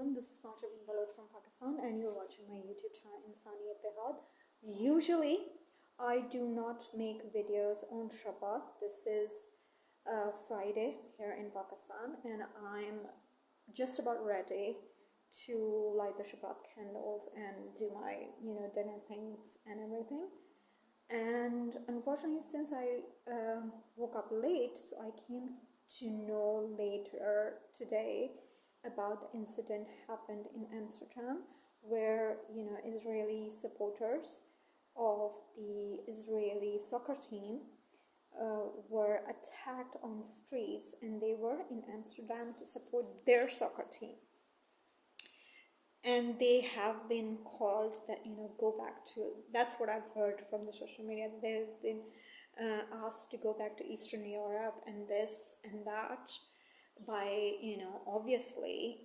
everyone, this is Fatima from Pakistan and you're watching my YouTube channel Insani Ittihad. Usually I do not make videos on Shabbat. This is Friday here in Pakistan and I'm just about ready to light the Shabbat candles and do my dinner things and everything. And unfortunately, since I woke up late, so I came to know later today about the incident happened in Amsterdam, where Israeli supporters of the Israeli soccer team were attacked on the streets, and they were in Amsterdam to support their soccer team. And they have been called that go back to, that's what I've heard from the social media, they've been asked to go back to Eastern Europe and this and that by obviously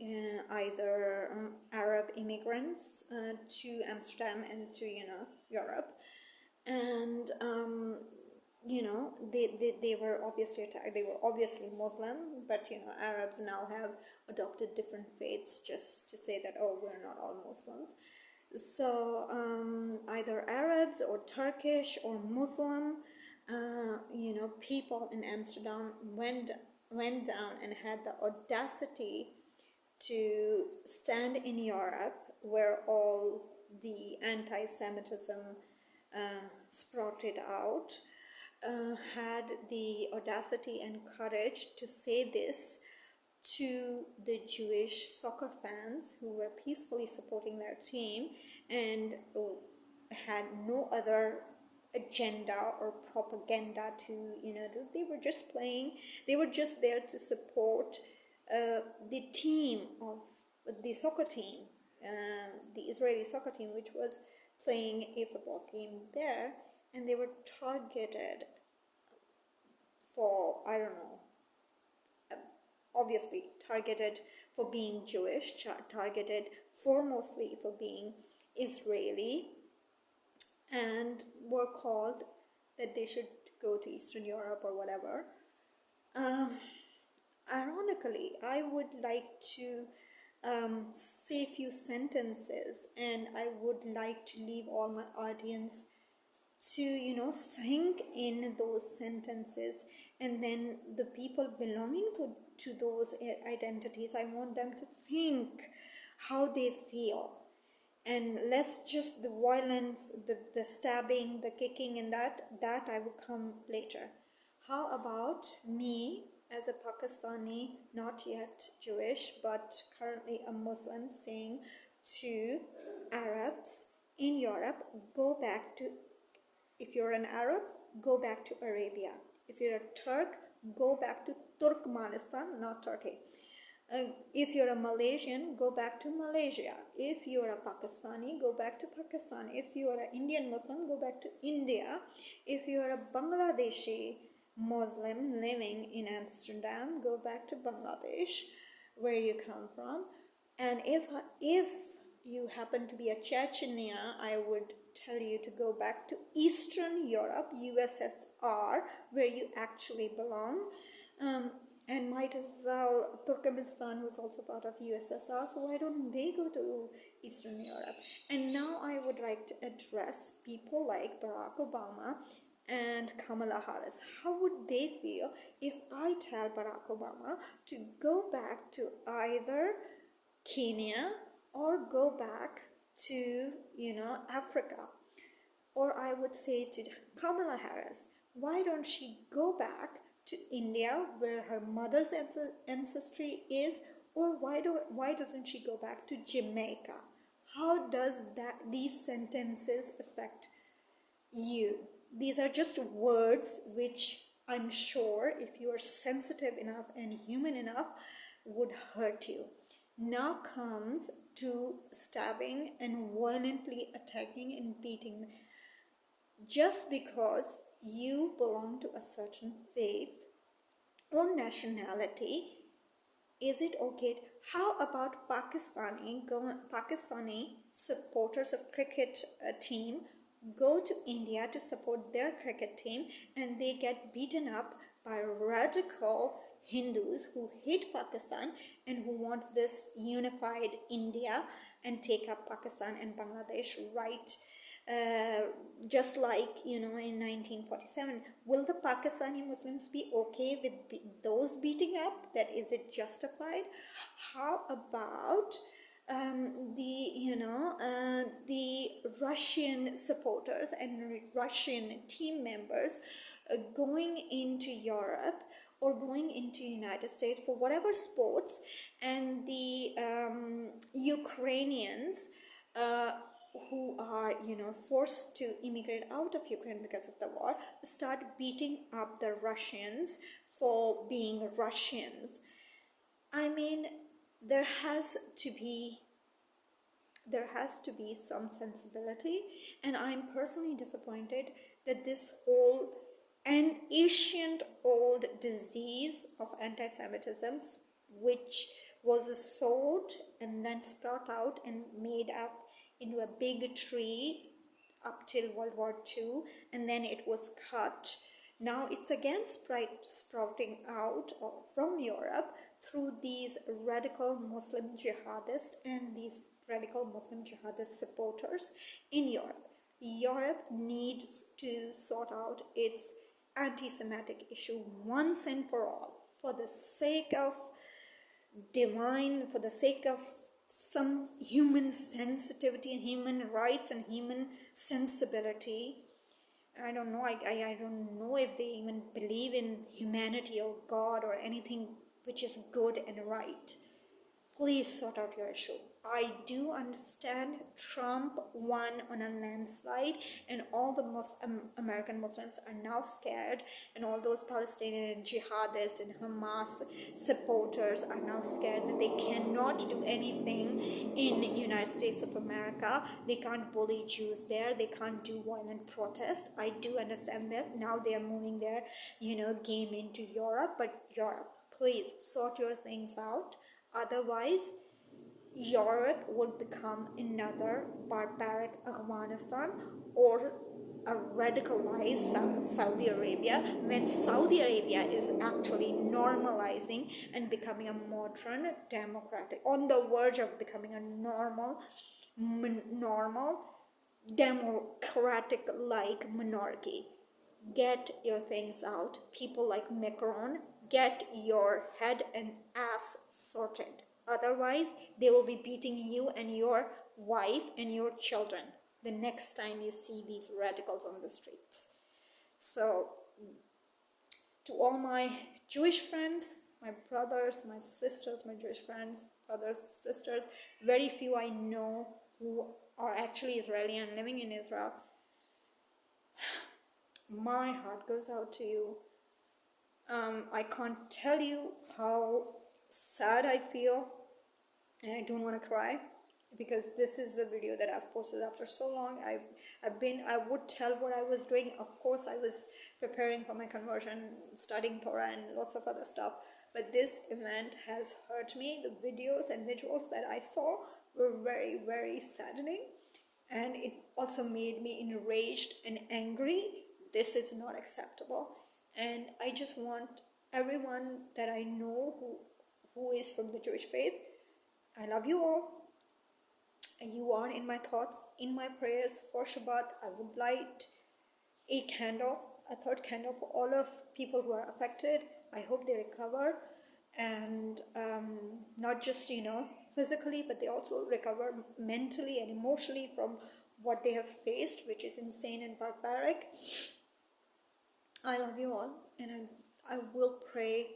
either Arab immigrants to Amsterdam and to Europe, and they were obviously attacked. They were obviously Muslim, but Arabs now have adopted different faiths just to say that, oh, we're not all Muslims. So either Arabs or Turkish or Muslim people in Amsterdam went down and had the audacity to stand in Europe, where all the anti-Semitism sprouted out, had the audacity and courage to say this to the Jewish soccer fans who were peacefully supporting their team and had no other agenda or propaganda to they were just playing, they were just there to support the team of the soccer team, the Israeli soccer team, which was playing a football game there, and they were targeted for, I don't know, obviously targeted for being Jewish, targeted foremostly for being Israeli, and were called that they should go to Eastern Europe or whatever. Ironically, I would like to say a few sentences, and I would like to leave all my audience to sink in those sentences, and then the people belonging to those identities, I want them to think how they feel. And let's just, the violence, the stabbing, the kicking, and that I will come later. How about me as a Pakistani, not yet Jewish, but currently a Muslim, saying to Arabs in Europe, go back to, if you're an Arab, go back to Arabia. If you're a Turk, go back to Turkmenistan, not Turkey. If you're a Malaysian, go back to Malaysia. If you're a Pakistani, go back to Pakistan. If you're an Indian Muslim, go back to India. If you're a Bangladeshi Muslim living in Amsterdam, go back to Bangladesh, where you come from. And if you happen to be a Chechnya, I would tell you to go back to Eastern Europe, USSR, where you actually belong. And might as well, Turkmenistan was also part of USSR, so why don't they go to Eastern Europe? And now I would like to address people like Barack Obama and Kamala Harris. How would they feel if I tell Barack Obama to go back to either Kenya or go back to Africa? Or I would say to Kamala Harris, why don't she go back to India, where her mother's ancestry is? Or why doesn't she go back to Jamaica? How does these sentences affect you? These are just words which I'm sure, if you are sensitive enough and human enough, would hurt you. Now comes to stabbing and violently attacking and beating. Just because you belong to a certain faith or nationality, is it okay? How about Pakistani supporters of cricket team go to India to support their cricket team, and they get beaten up by radical Hindus who hate Pakistan and who want this unified India and take up Pakistan and Bangladesh, right? Just like, in 1947, will the Pakistani Muslims be okay with those beating up? That is it justified? How about the Russian supporters and Russian team members going into Europe or going into United States for whatever sports, and the Ukrainians who are forced to immigrate out of Ukraine because of the war start beating up the Russians for being Russians. I mean, there has to be some sensibility, and I'm personally disappointed that this whole an ancient old disease of anti-Semitism, which was sowed and then sprout out and made up into a big tree up till World War II, and then it was cut. Now it's again sprouting out from Europe through these radical Muslim jihadists and these radical Muslim jihadist supporters in Europe. Europe needs to sort out its anti-Semitic issue once and for all, for the sake of for the sake of some human sensitivity and human rights and human sensibility. I don't know. I don't know if they even believe in humanity or God or anything which is good and right. Please sort out your issue. I do understand Trump won on a landslide, and all the American Muslims are now scared, and all those Palestinian jihadists and Hamas supporters are now scared that they cannot do anything in the United States of America. They can't bully Jews there. They can't do violent protest. I do understand that. Now they are moving their, game into Europe. But Europe, please sort your things out. Otherwise, Europe will become another barbaric Afghanistan or a radicalized Saudi Arabia, when Saudi Arabia is actually normalizing and becoming a modern democratic, on the verge of becoming a normal democratic-like monarchy. Get your things out. People like Macron, get your head and ass sorted. Otherwise, they will be beating you and your wife and your children the next time you see these radicals on the streets. So, to all my Jewish friends, my brothers, my sisters, my Jewish friends, brothers, sisters, very few I know who are actually Israeli and living in Israel, my heart goes out to you. I can't tell you how sad I feel, and I don't want to cry, because this is the video that I've posted after so long. I would tell what I was doing. Of course, I was preparing for my conversion, studying Torah and lots of other stuff, but this event has hurt me. The videos and visuals that I saw were very, very saddening, and it also made me enraged and angry. This is not acceptable, and I just want everyone that I know who is from the Jewish faith, I love you all. You are in my thoughts, in my prayers. For Shabbat, I would light a third candle for all of people who are affected. I hope they recover, and not just, physically, but they also recover mentally and emotionally from what they have faced, which is insane and barbaric. I love you all, and I will pray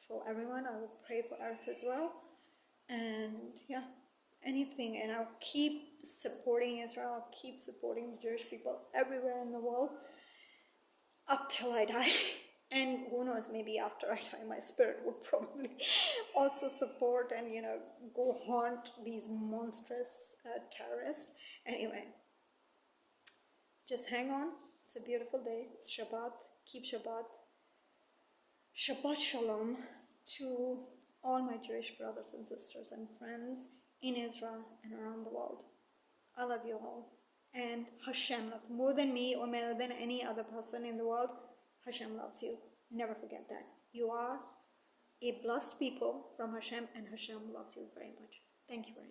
for everyone. I will pray for Eretz Israel, and anything, and I'll keep supporting Israel. I'll keep supporting the Jewish people everywhere in the world up till I die. And who knows, maybe after I die, my spirit would probably also support and, go haunt these monstrous terrorists. Anyway, just hang on. It's a beautiful day. It's Shabbat. Keep Shabbat. Shabbat Shalom to all my Jewish brothers and sisters and friends in Israel and around the world. I love you all. And Hashem loves more than me or more than any other person in the world. Hashem loves you. Never forget that. You are a blessed people from Hashem, and Hashem loves you very much. Thank you very much.